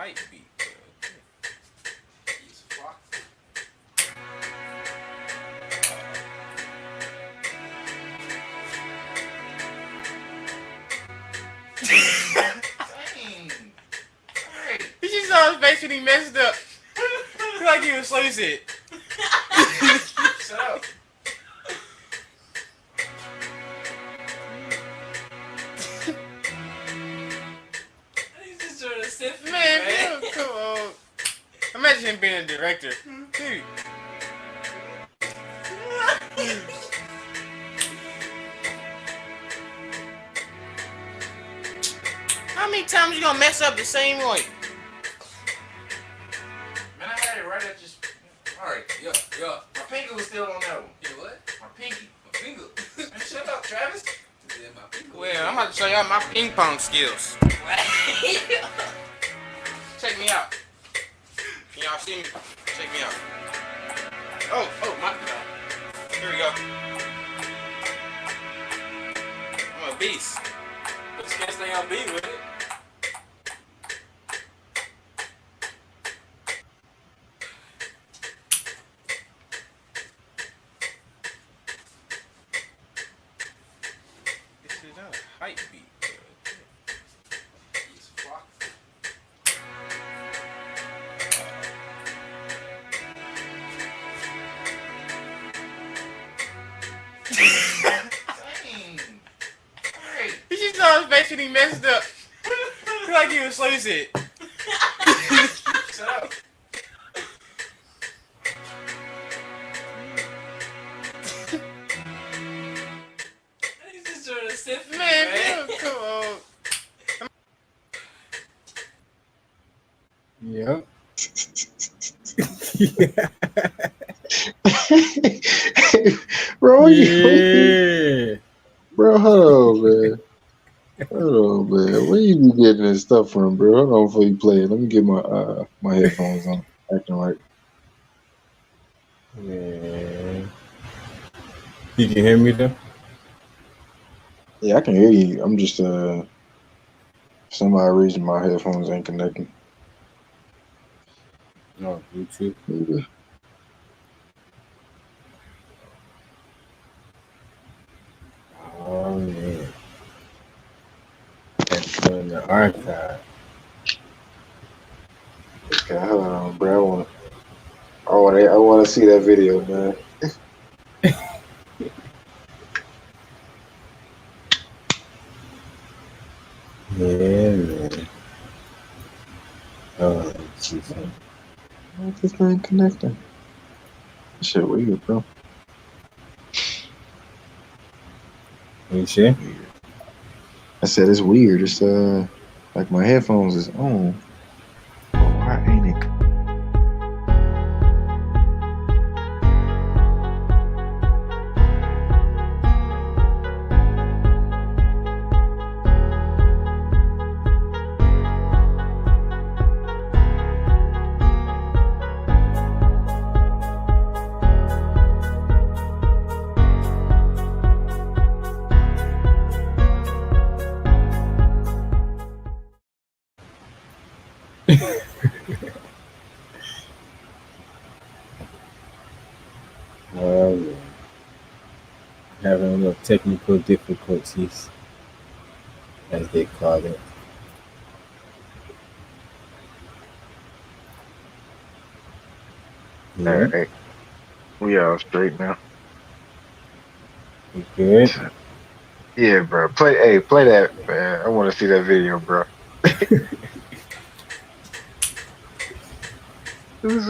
hype beat. He just saw his face when he messed up. Feel like he was slow shit. Shut up. He's just trying to sit for man. Come on. Imagine him being a director. Dude. How many times you gonna mess up the same way? Man, I had it right at just. Alright, yeah. My finger was still on that one. You what? My pinky. My finger. Man, shut up, Travis. Yeah, my finger. Well, I'm about to show y'all my ping pong skills. Check me out. Can y'all see me? Check me out. Oh, my God. Here we go. I'm a beast. But you can't stay on beat with it. This is a hype beat. He just saw his face when he messed up. Feel like he was slow shit. Shut up. He's just trying to sit for man. Come on. Yep. Bro, Yeah. bro, hold on, man. Hold on, man. Where you be getting this stuff from, bro? Hold on before you play it. Let me get my my headphones on. Acting right. Yeah. You can hear me though? Yeah, I can hear you. I'm just for some odd reason my headphones ain't connecting. No, YouTube. Yeah. Oh man. That's in the archive. Okay, hold on, bro. I want to see that video, man. Yeah, man. Oh, Jesus. Why this ain't connecting? This shit weird, bro. You see? I said it's weird. It's like my headphones is on. Why ain't it? Oh, man. Having a little technical difficulties, as they call it. All Yeah, right, we all straight now. you good? Yeah, bro. Play that, man. I want to see that video, bro. Who's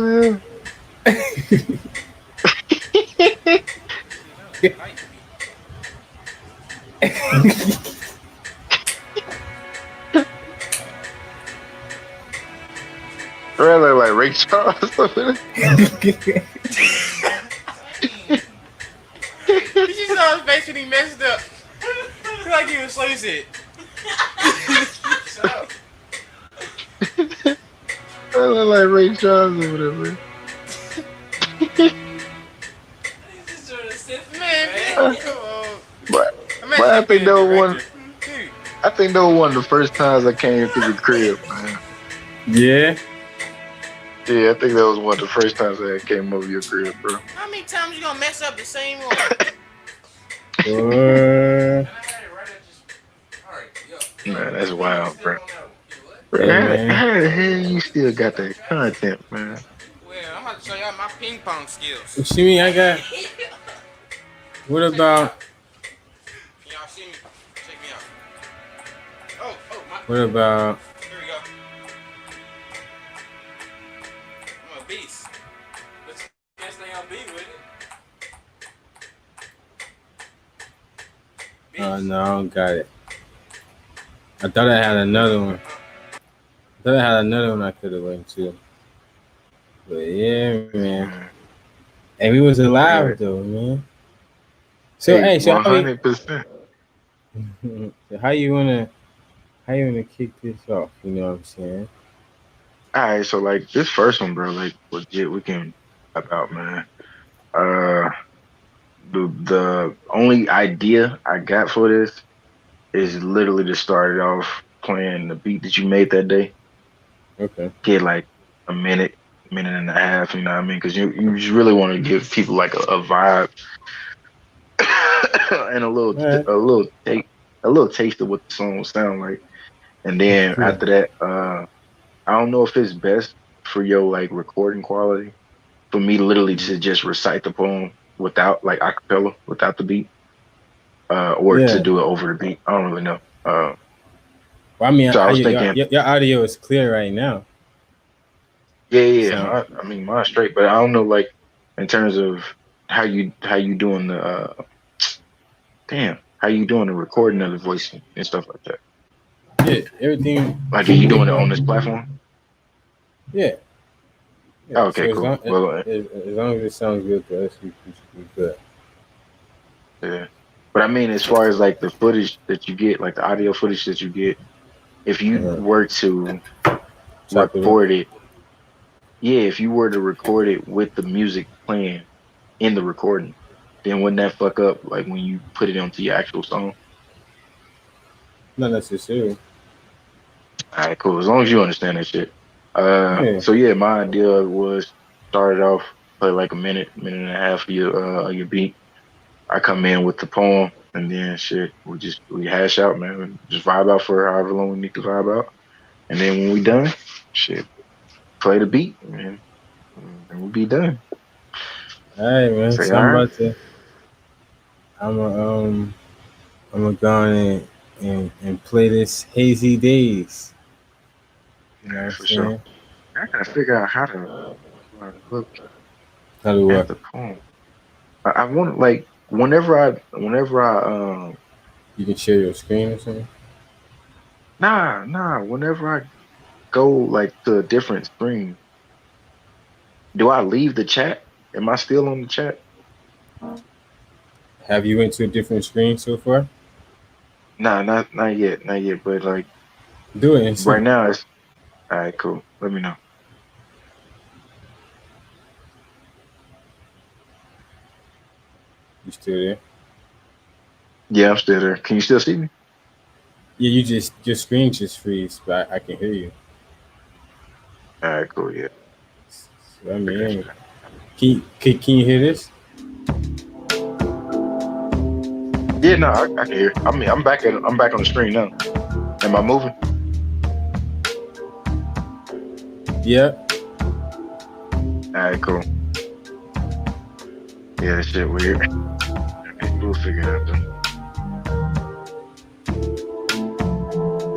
Bro, look like Ray Charles. He just saw his face when he messed up. Feel like he was slow shit. Shut up. I look like Ray Charles or whatever. He's just trying to sit for man. Come on. But I think that was one. I think that was one of the first times I came to the crib, man. Yeah. Yeah, I think that was one of the first times I came over your crib, bro. How many times you gonna mess up the same one? Boy. And I had it right at just. All right, yo, Man, my that's finger was wild, still bro. on that one. You what? Bro, Hey man. how the hell you still got that content, man? Well, I'm about to show y'all my ping pong skills. What you mean I got what Check me about out. Can y'all see me? Check me out. Oh, my. what about Here we go. I'm a beast. Let's can't stay on beat with it. Beast. no, I don't got it. I thought I had another one. I thought I had another one I could have went to. But yeah, man. And we was alive Hey, though, man. So hey, so how we 100%. so how you wanna kick this off? You know what I'm saying? All right, so like this first one, bro, like legit, we can about man. Uh, the only idea I got for this is literally to start it off playing the beat that you made that day. Okay. Get like a minute and a half. You know what I mean? Because you just really want to give people like a vibe and All right. a little taste of what the song will sound like. And then Yeah. after that, I don't know if it's best for your like recording quality for me literally to just recite the poem without like acapella, without the beat, or to Yeah. do it over the beat. I don't really know. Well, I mean, So I how was you, thinking, your audio is clear right now. yeah. So I mean, mine's straight, but I don't know like in terms of how you doing the how you doing the recording of the voice and stuff like that. yeah, everything. Like, are you doing it on this platform? Yeah. Yeah. Oh, So okay, cool. Well, as long as it sounds good to us, we good. yeah. But I mean, as far as like the footage that you get, like the audio footage that you get, if you Uh-huh. were to Chop it up. record it, yeah, if you were to record it with the music playing in the recording, then wouldn't that fuck up like when you put it onto your actual song? Not necessarily. All right, cool. As long as you understand that shit. Yeah. So yeah, my idea was started off play like a minute and a half of your beat. I come in with the poem, and then shit, we hash out, man, and just vibe out for however long we need to vibe out, and then when we done, shit, play the beat, and we'll be done. All right, man. Say So all I'm right, about to. I'm a I'm gonna go on and play this Hazy Days. You know what I'm for sure. saying? I gotta figure out how to look How do at what? the poem. I want like whenever I You can share your screen or something. whenever I go like to a different screen, do I leave the chat? Am I still on the chat? Have you went to a different screen so far? Nah, not yet. But like Do it and right see. now, it's all right. Cool. Let me know. You still there? Yeah, I'm still there. Can you still see me? Yeah, you just your screen just freeze, but I can hear you. All right, cool. Yeah, So, I I got mean, you. can you hear this? Yeah, no, I can hear. I mean, I'm back on the screen now. Am I moving? Yeah. All right, cool. Yeah, that shit weird. Okay, we'll figure it out though.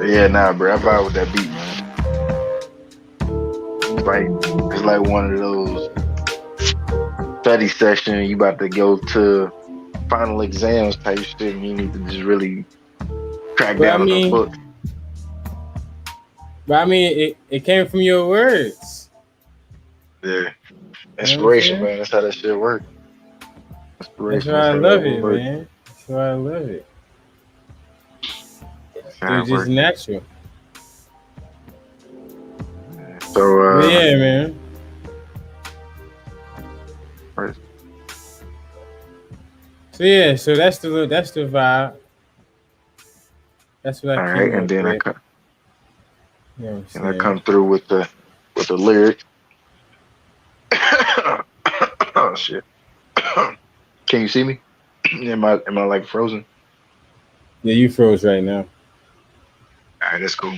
Yeah, nah, bro. I vibe with that beat, man. It's like one of those study session. You about to go to final exams type shit, and you need to just really crack But I down on those mean, books. it came from your words. Yeah, You know what I'm inspiration, saying? man. That's how that shit works. That's Inspiration. why That's I how that love it, works. man. That's why I love it. That's It how was it just works. natural. Yeah. But yeah, man. Right. So yeah, so that's the vibe. That's what I All right, came and up then with. You know what I'm and I saying? come through with the lyric. Oh shit! Can you see me? Am I like frozen? Yeah, you froze right now. All right, that's cool.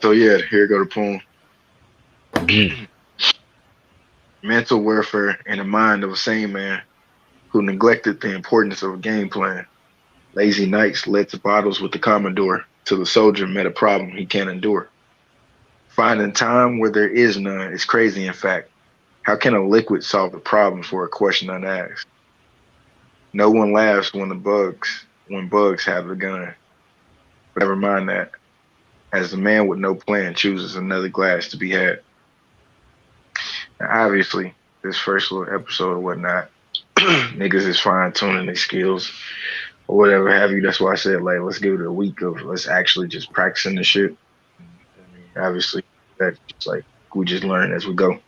So yeah, here go the poem. Hmm. Mental warfare in the mind of a sane man who neglected the importance of a game plan. Lazy nights led to battles with the Commodore till the soldier met a problem he can't endure. Finding time where there is none is crazy, in fact. How can a liquid solve the problem for a question unasked? No one laughs when bugs have the gun. But never mind that, as the man with no plan chooses another glass to be had. Now, obviously, this first little episode or whatnot, niggas is fine tuning their skills or whatever have you. That's why I said like let's give it a week of let's actually just practicing the shit. I mean, obviously that's just like we just learn as we go.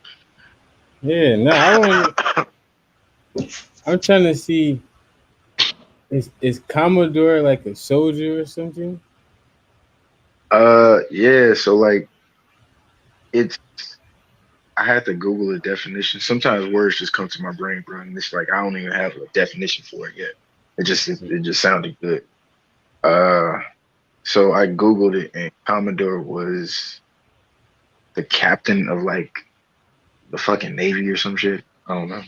Yeah, no, I want. I'm trying to see. Is Commodore like a soldier or something? Yeah, so like it's I had to Google the definition. Sometimes words just come to my brain, bro, and it's like I don't even have a definition for it yet. It just sounded good. Uh, so I Googled it, and Commodore was the captain of like the fucking Navy or some shit. I don't know.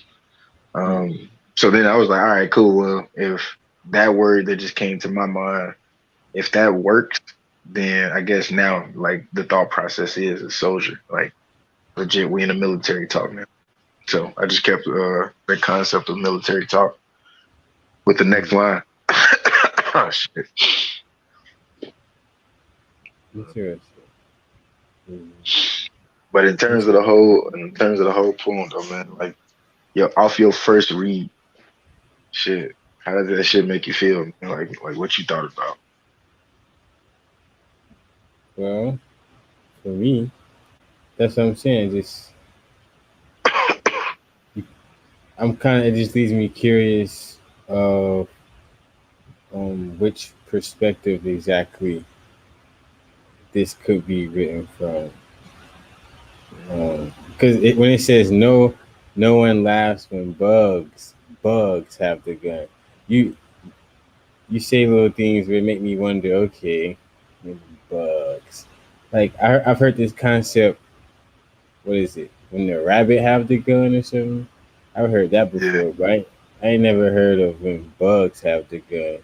Hmm. So then I was like, all right, cool. Well, if that word that just came to my mind, if that works, then I guess now like the thought process is a soldier. Like legit, we in the military talk now. So I just kept the concept of military talk with the next line. Oh shit. Interesting. Hmm. But in Interesting. terms of the whole poem, though, man, like yo, off your first read, shit, how did that shit make you feel? Man? Like what you thought about? Well, for me, that's what I'm saying. Just I'm kind of it just leaves me curious of which perspective exactly this could be written from. Because when it says no one laughs when bugs have the gun. You you say little things that make me wonder. Okay, maybe bugs. Like I've heard this concept. What is it? When the rabbit have the gun or something? I've heard that Yeah, before, but I ain't never heard of when bugs have the gun.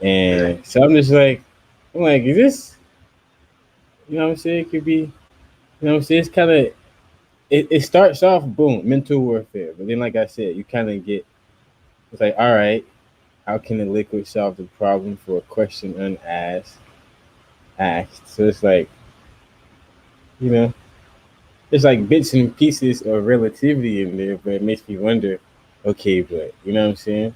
yeah, And so I'm like, is this? You know what I'm saying? It could be. You know what I'm saying? It's kind of it starts off boom mental warfare, but then like I said, you kind of get it's like all right, how can a liquid solve the problem for a question unasked asked? So it's like you know it's like bits and pieces of relativity in there, but it makes me wonder. Okay, but you know what I'm saying?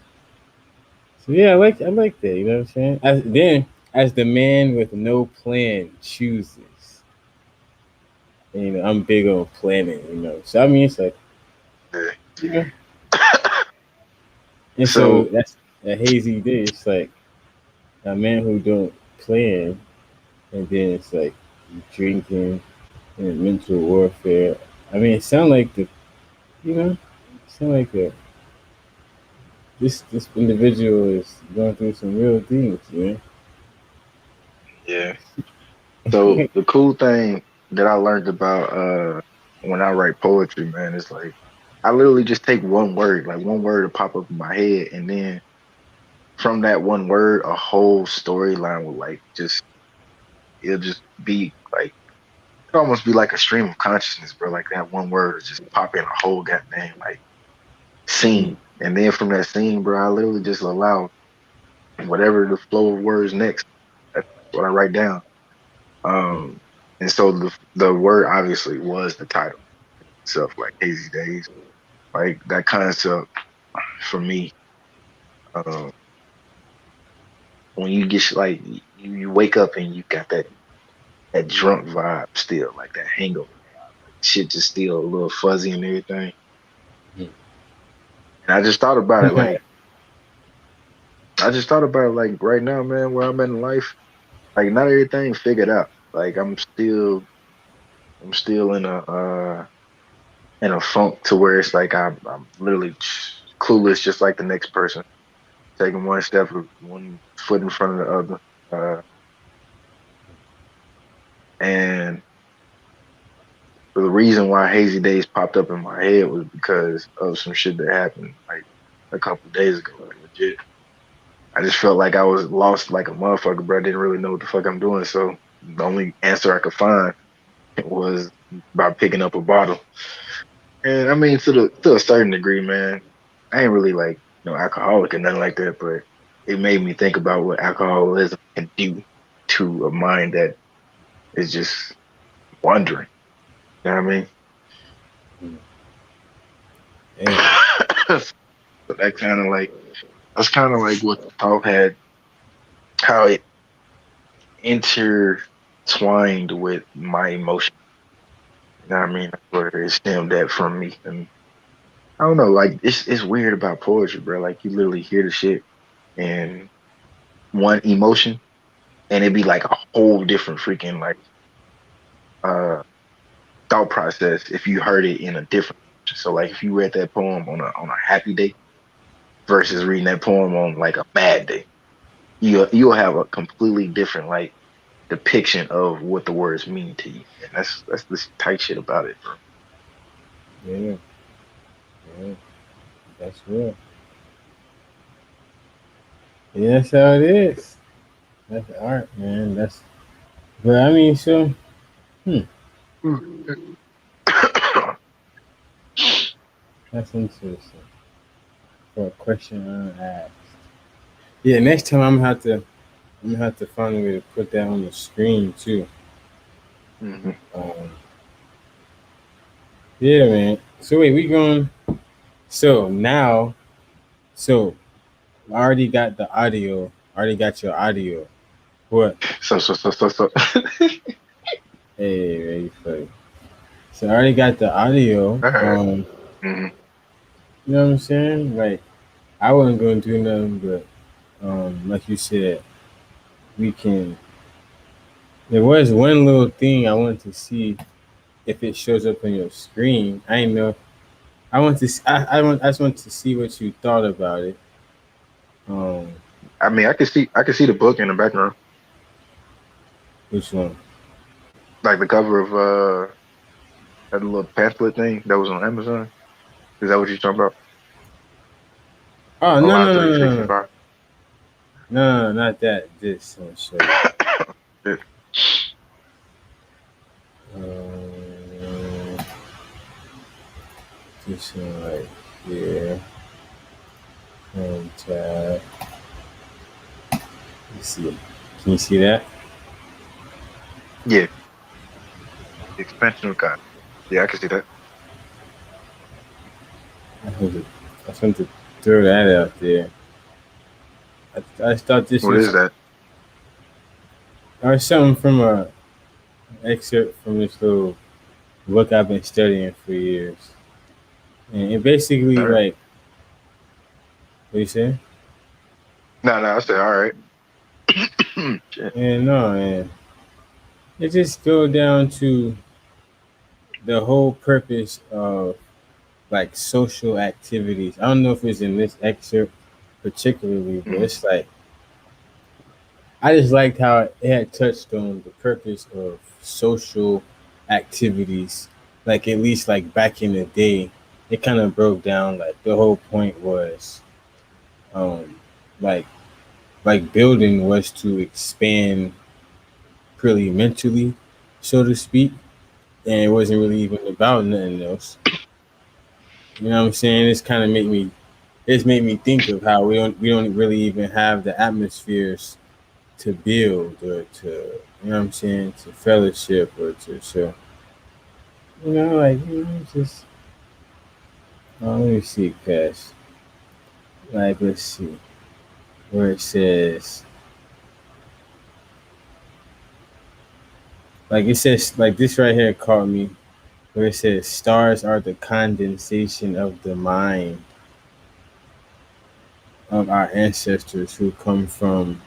So yeah, I like that. You know what I'm saying? As the man with no plan chooses, and, I'm big on planning. So I mean it's like yeah. you know, and so So that's a hazy day. It's like a man who don't plan, and then it's like drinking and mental warfare. I mean, it sound like sound like this individual is going through some real things, yeah. So the cool thing that I learned about when I write poetry, man, is like I literally just take one word to pop up in my head, and then from that one word, a whole storyline will like just it'll just be like it almost be like a stream of consciousness, bro. Like that one word will just pop in a whole goddamn like Mhm. scene, and then from that scene, bro, I literally just allow whatever the flow of words next. That's what I write down. Um, and so the word obviously was the title itself, like Hazy Days, like that concept for me. Um, when you get like you wake up and you got that drunk vibe still, like that hangover vibe, like shit just still a little fuzzy and everything. And I just thought about it like right now, man, where I'm at in life. like not everything figured out. Like I'm still in a funk to where it's like I'm literally clueless, just like the next person, taking one step, one foot in front of the other. And the reason why Hazy Days popped up in my head was because of some shit that happened like a couple of days ago. Like legit, I just felt like I was lost like a motherfucker, bro. I didn't really know what the fuck I'm doing. So the only answer I could find was by picking up a bottle. And I mean, to a certain degree, man, I ain't really like alcoholic or nothing like that, but it made me think about what alcoholism can do to a mind that is just wandering. You know what Yeah. I mean? So that's kind of like what the thought had, how it intertwined with my emotion. You know what I mean? That's where it stemmed that from me. And I don't know, like it's weird about poetry, bro. Like you literally hear the shit and one emotion and it'd be like a whole different freaking like uh thought process if you heard it in a different. So like if you read that poem on a happy day versus reading that poem on like a bad day, you'll have a completely different like depiction of what the words mean to you. And that's this tight shit about it, bro. Yeah. Yeah. That's real. Yeah, that's how it is. That's art, man. But I mean, so, hmm, that's interesting for a question unasked. Yeah, next time I'm gonna have to find a way to put that on the screen too. Mhm. Um, yeah, man. So wait, we going? So now, so I already got the audio. I already got your audio. What? So. Hey, ready for it. So I already got the audio. All right. Mhm. You know what I'm saying? Like I wasn't gonna do nothing, but like you said, we can. There was one little thing I wanted to see if it shows up on your screen. I didn't know. I want to. I just want to see what you thought about it. Um, I mean, I can see the book in the background, which one? like the cover of that little pamphlet thing that was on Amazon. Is that what you're talking about? Oh no Alive no no no no 365. no no not that. This I'll show you. Yeah. Um, this one right here. Tab. Let's see. Can you see that? Yeah, the expansion of God. Yeah, I can see that. I want to, I just want to throw that out there. I thought this What is was that? something from a excerpt from this little book I've been studying for years, and it basically All right. like what you say? No, I said all right. Shit. And no, and it just go down to the whole purpose of like social activities. I don't know if it's in this excerpt particularly, but Mhm. it's like I just liked how it had touched on the purpose of social activities. Like at least like back in the day, it kind of broke down. Like the whole point was, um, like building was to expand purely mentally, so to speak, and it wasn't really even about nothing else. You know what I'm saying? It's made me think of how we don't really even have the atmospheres to build or to you know what I'm saying to fellowship or to show like just let me see past like let's see where it says like it says like this right here caught me where it says stars are the condensation of the mind of our ancestors who come from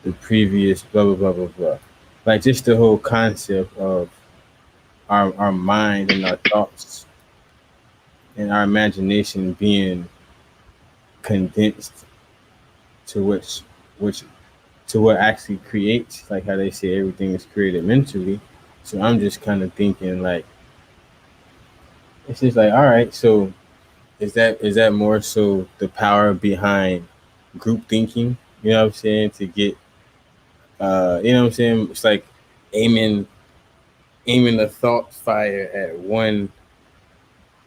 the previous blah blah blah blah blah. Like just the whole concept of our mind and our thoughts and our imagination being condensed to which to what actually creates, like how they say everything is created mentally. So I'm just kind of thinking like it's just like all right, so is that more so the power behind group thinking? You know what I'm saying? To get you know what I'm saying? It's like aiming aiming a thought fire at one,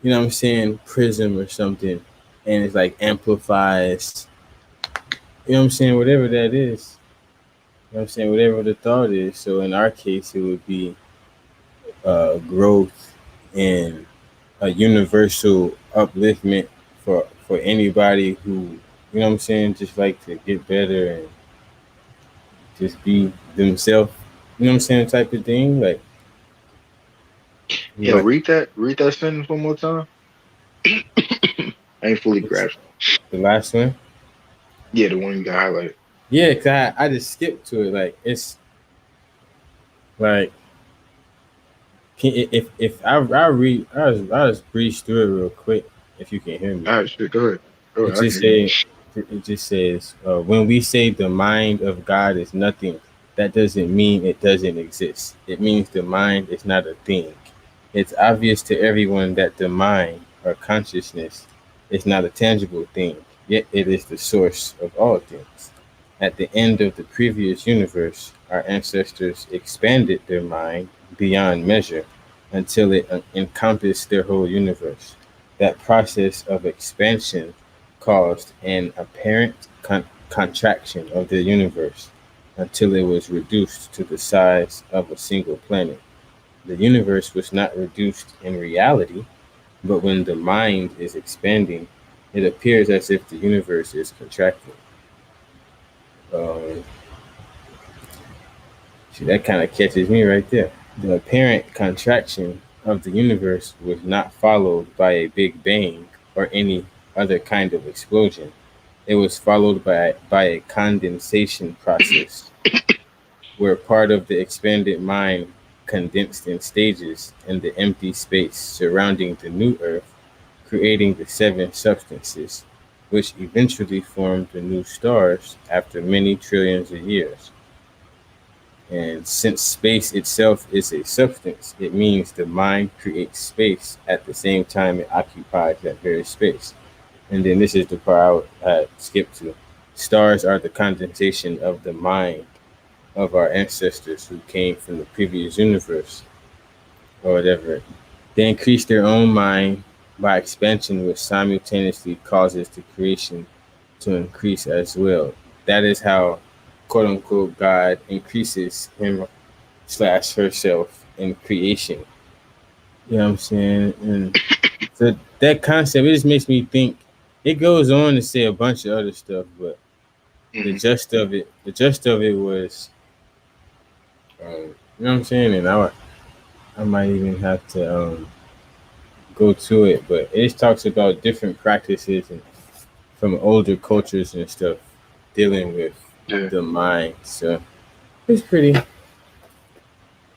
you know what I'm saying, prism or something, and it's like amplifies, you know what I'm saying, whatever that is. You know what I'm saying, whatever the thought is. So in our case, it would be growth and a universal upliftment for anybody who, you know what I'm saying, just like to get better and just be themselves, you know what I'm saying, type of thing. Like Yeah, what read that sentence one more time. I ain't fully grasped. the last one. Yeah, the one you got highlighted. Yeah, cause I just skipped to it. Like it's like if I read I just breeze through it real quick if you can hear me. All right, shit, go ahead. Go It ahead, I can just hear you. say it just says when we say the mind of God is nothing, that doesn't mean it doesn't exist. It means the mind is not a thing. It's obvious to everyone that the mind or consciousness is not a tangible thing, yet it is the source of all things. At the end of the previous universe, our ancestors expanded their mind beyond measure until it encompassed their whole universe. That process of expansion caused an apparent contraction of the universe until it was reduced to the size of a single planet. The universe was not reduced in reality, but when the mind is expanding, it appears as if the universe is contracting. Um, See, that kind of catches me right there. The apparent contraction of the universe was not followed by a big bang or any other kind of explosion. It was followed by a condensation process where part of the expanded mind condensed in stages in the empty space surrounding the new Earth, creating the seven substances, which eventually formed the new stars after many trillions of years. And since space itself is a substance, it means the mind creates space at the same time it occupies that very space. And then this is the part I skipped to. Stars are the condensation of the mind of our ancestors who came from the previous universe or whatever. They increase their own mind by expansion, which simultaneously causes the creation to increase as well. That is how, quote unquote, God increases him slash herself in creation. You know what I'm saying? And so that concept, it just makes me think. It goes on to say a bunch of other stuff, but Hmm. the gist of it was, you know what I'm saying? And I might even have to go to it, but it just talks about different practices and from older cultures and stuff dealing with Yeah. the mind. So it's pretty. I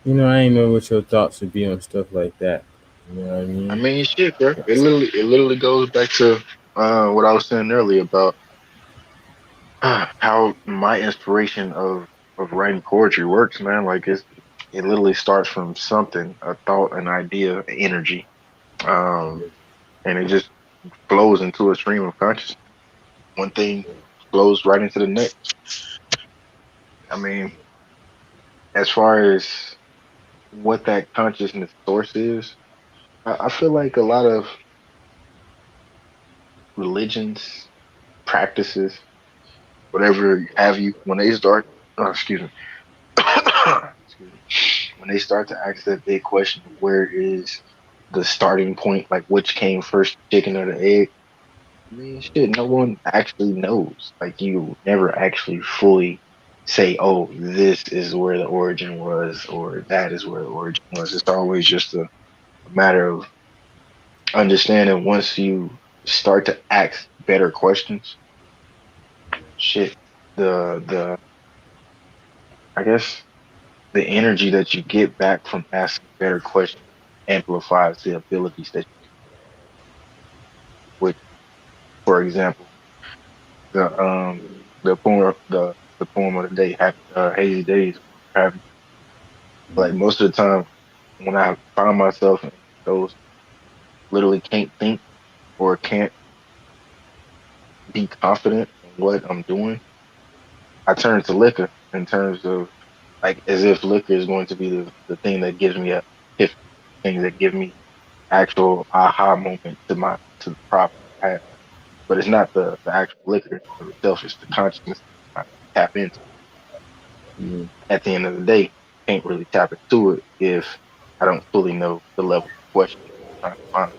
ain't know what your thoughts would be on stuff like that. You know what I I mean? mean, shit, bro. It literally goes back to what I was saying earlier about how my inspiration of writing poetry works, man. Like it literally starts from something, a thought, an idea, energy, um, and it just flows into a stream of consciousness. One thing flows right into the next. I mean, as far as what that consciousness source is, I feel like a lot of religions, practices, whatever have you, when they start, excuse me, excuse me, when they start to ask that big question of where is the starting point, like which came first, chicken or the egg? I mean, shit, no one actually knows. Like, you never actually fully say, oh, this is where the origin was, or that is where the origin was. It's always just a matter of understanding once you start to ask better questions. Shit, the I guess the energy that you get back from asking better questions amplifies the abilities that you, which, for example, the poem of the day, happy hazy days. Happy. Like most of the time, when I find myself in those literally can't think or can't be confident in what I'm doing, I turn to liquor in terms of like as if liquor is going to be the thing that gives me a epiphany, thing that give me actual aha moment to the problem I have. But it's not the actual liquor itself, it's the consciousness I tap into. Mhm. At the end of the day, can't really tap into it if I don't fully know the level of question I'm trying to find.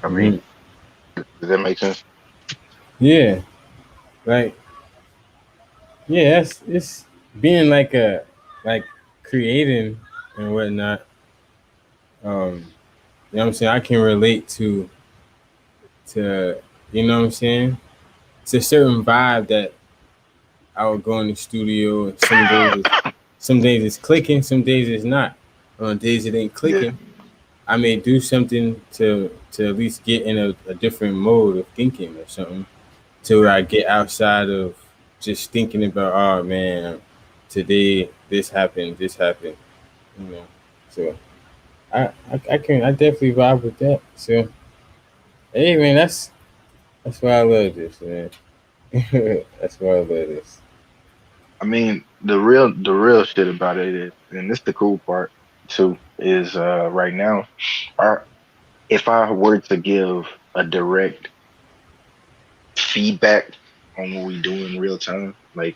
I Mhm. mean, does that make sense? Yeah, like yeah, that's it's being like a like creating and whatnot. You know what I'm saying? I can relate to you know what I'm saying? It's a certain vibe that I would go in the studio and some days it's clicking, some days it's not. On days it ain't Yeah, clicking, I may do something to at least get in a different mode of thinking or something to where I get outside of just thinking about oh man, today this happened, you know. So I definitely vibe with that. So hey man, that's why I love this, man. That's why I love this. I mean the real shit about it is, and this the cool part too, is right now, our if I were to give a direct feedback on what we do in real time, like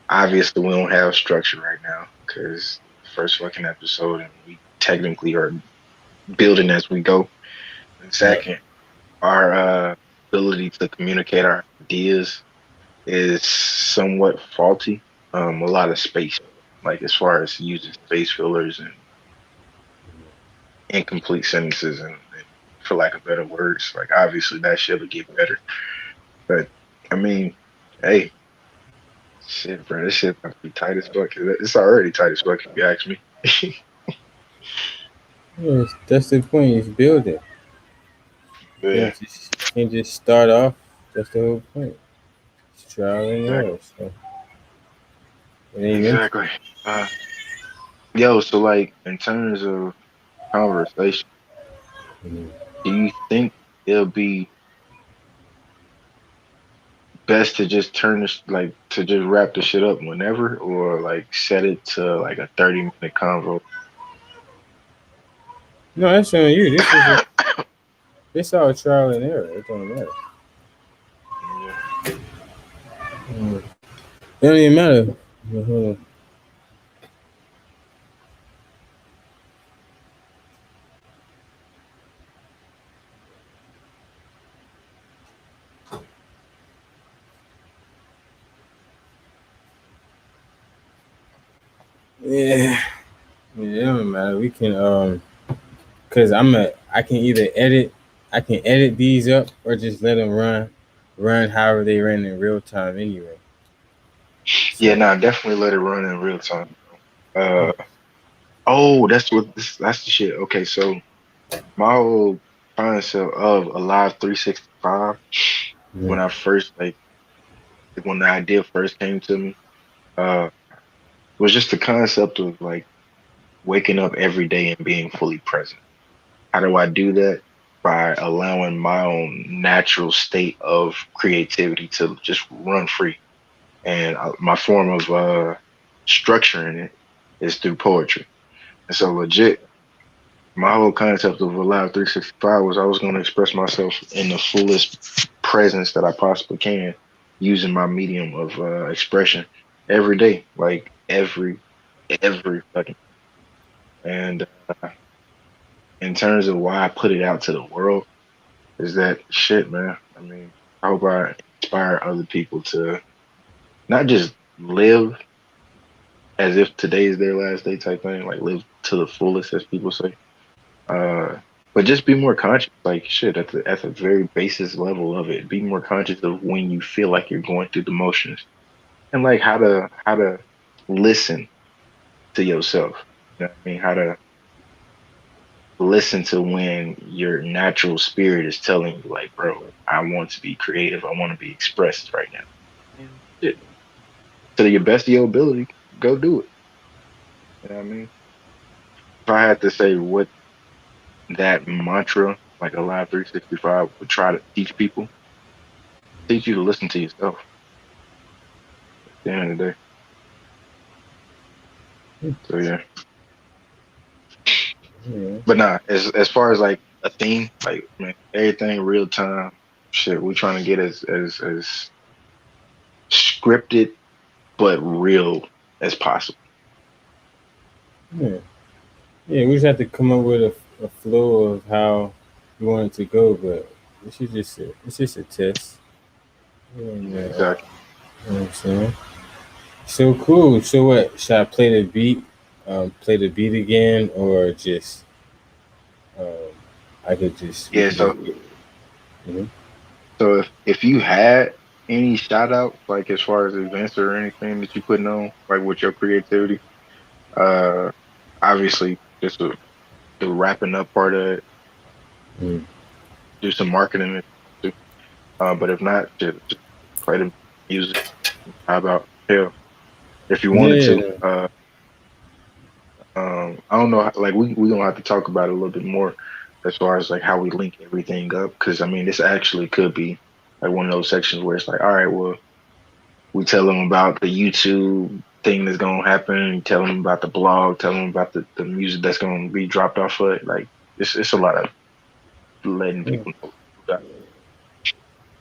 obviously we don't have structure right now because first fucking episode and we technically are building as we go. And Right. second, our ability to communicate our ideas is somewhat faulty. A lot of space, like as far as using space fillers and incomplete sentences and for lack of better words, like obviously that shit will get better. But I mean, hey, shit, bro, this shit must be tight as fuck. It's already tight as fuck if you ask me. Yeah, that's the point. Is building. Yeah, Can't just start off. That's the whole point. It's trial and exactly, error. So it ain't meant exactly. Uh, yo, so like in terms of conversation, to. do you think it'll be best to just turn this like to just wrap the shit up whenever, or like set it to like a 30-minute convo? No, that's on you. This all trial and error. It don't matter. Yeah, Mm. It don't even matter. But hold on. Yeah. Yeah, it don't matter. We can cause I can either edit these up or just let them run however they run in real time anyway. yeah, So nah, definitely let it run in real time. Oh, that's the shit. Okay, so my whole concept of Alive 365 yeah. when I first like, when the idea first came to me, uh, was just the concept of like waking up every day and being fully present. How do I do that? By allowing my own natural state of creativity to just run free. And my form of structuring it is through poetry. And so legit, my whole concept of Alive 365 was I was going to express myself in the fullest presence that I possibly can using my medium of expression every day, like every fucking. And in terms of why I put it out to the world, is that shit, man. I mean, I hope I inspire other people to not just live as if today is their last day type thing, like live to the fullest, as people say. Uh, but just be more conscious, like shit, at the very basis level of it. Be more conscious of when you feel like you're going through the motions, and like how to listen to yourself. You know what I mean? How to listen to when your natural spirit is telling you, like, bro, I want to be creative. I want to be expressed right now. And shit, to the best of your ability, go do it. You know what I mean? If I had to say what that mantra, like Alive 365, would try to teach people, teach you to listen to yourself at the end of the day. So yeah. Yeah. But nah, as far as like a theme, like man, everything real time. Shit, we trying to get as scripted but real as possible. Yeah. Yeah, we just have to come up with a flow of how we want it to go, but it's just a test. Yeah, Yeah, you know exactly. what I'm saying? So cool. So what? Should I play the beat? Play the beat again, or just um, I could just we Yeah, could so just get. Mhm. so if you had any shout outs, like as far as events or anything that you putting on, like with your creativity, uh obviously just the wrapping up part of it, Mm. do some marketing if you want to. But if not, just play the music. How about hell? If you wanted to. Yeah. I don't know, like we gonna have to talk about it a little bit more as far as like how we link everything up. Because I mean, this actually could be like one of those sections where it's like, all right, well, we tell them about the YouTube thing that's gonna happen, tell them about the blog, tell them about the music that's gonna be dropped off of it. Like it's a lot of letting Yeah. people know.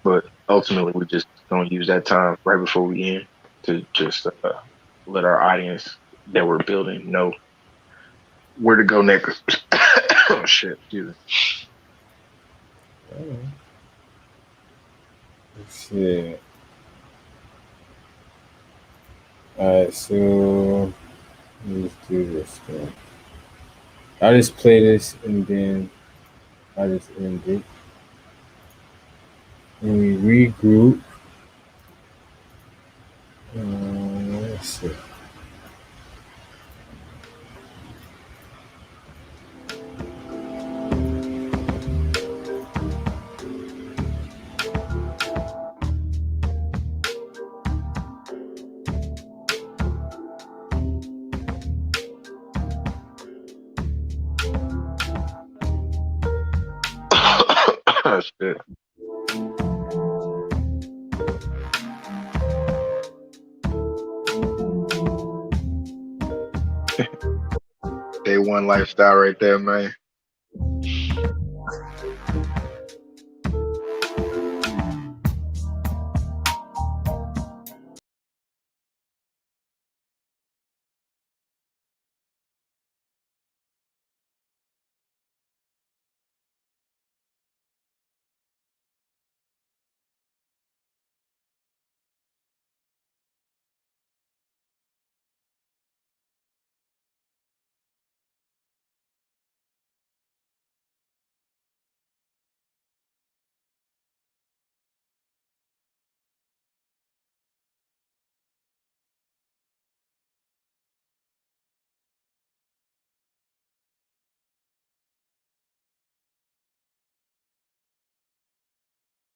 But ultimately, we just gonna use that time right before we end to just let our audience that we're building know where to go next. Oh shit, excuse me. Alright. Shit. All right. So let's do this. Then. I'll just play this and then I'll just end it. And we regroup. Let's see. Oh, shit. Day one lifestyle right there, man.